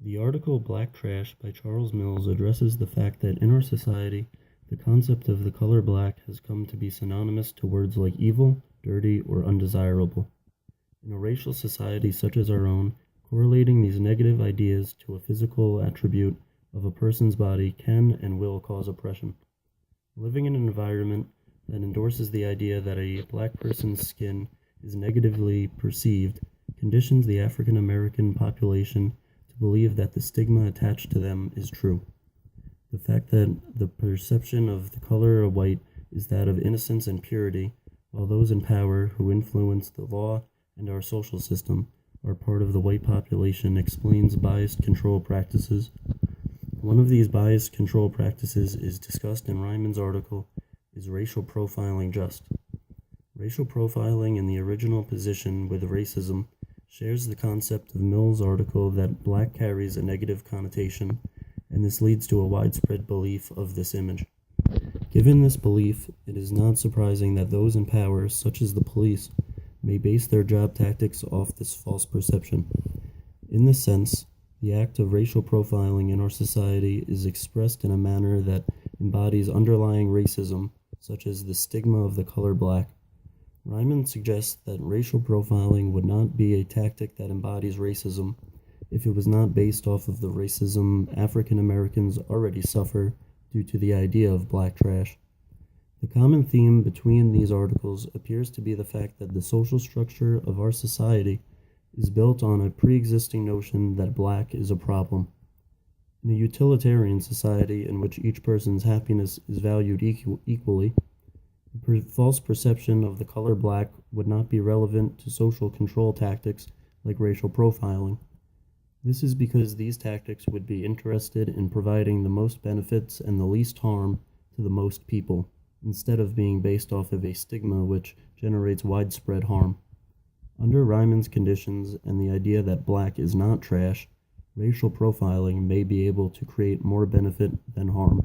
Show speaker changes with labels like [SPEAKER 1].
[SPEAKER 1] The article Black Trash by Charles Mills addresses the fact that in our society, the concept of the color black has come to be synonymous to words like evil, dirty, or undesirable. In a racial society such as our own, correlating these negative ideas to a physical attribute of a person's body can and will cause oppression. Living in an environment that endorses the idea that a black person's skin is negatively perceived conditions the African American population to believe that the stigma attached to them is true. The fact that the perception of the color of white is that of innocence and purity, while those in power who influence the law and our social system are part of the white population explains biased control practices. One of these biased control practices is discussed in Ryman's article, Is Racial Profiling Just? Racial profiling in the original position with racism shares the concept of Mill's article that black carries a negative connotation, and this leads to a widespread belief of this image. Given this belief, it is not surprising that those in power, such as the police, may base their job tactics off this false perception. In this sense, the act of racial profiling in our society is expressed in a manner that embodies underlying racism, such as the stigma of the color black. Ryman suggests that racial profiling would not be a tactic that embodies racism if it was not based off of the racism African Americans already suffer due to the idea of black trash. The common theme between these articles appears to be the fact that the social structure of our society is built on a pre-existing notion that black is a problem. In a utilitarian society in which each person's happiness is valued equally, the false perception of the color black would not be relevant to social control tactics like racial profiling. This is because these tactics would be interested in providing the most benefits and the least harm to the most people, instead of being based off of a stigma which generates widespread harm. Under Ryman's conditions and the idea that black is not trash, racial profiling may be able to create more benefit than harm.